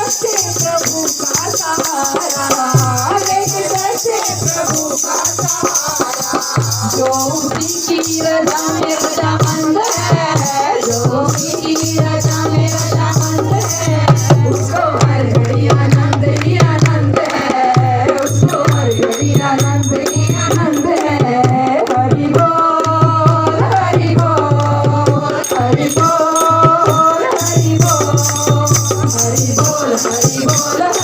कैसे प्रभु का सहारा, देख कैसे प्रभु का सहारा। जो उसी की रजा में रजामंद है, जो उसी की रजा में रजामंद है, उसको हर घड़ी आनंद ही आनंद है, उसको हर घड़ी आनंद ही आनंद है। हरि बोल हरि बोल हरि बोल हरि बोल हरि बोल हरि बोल।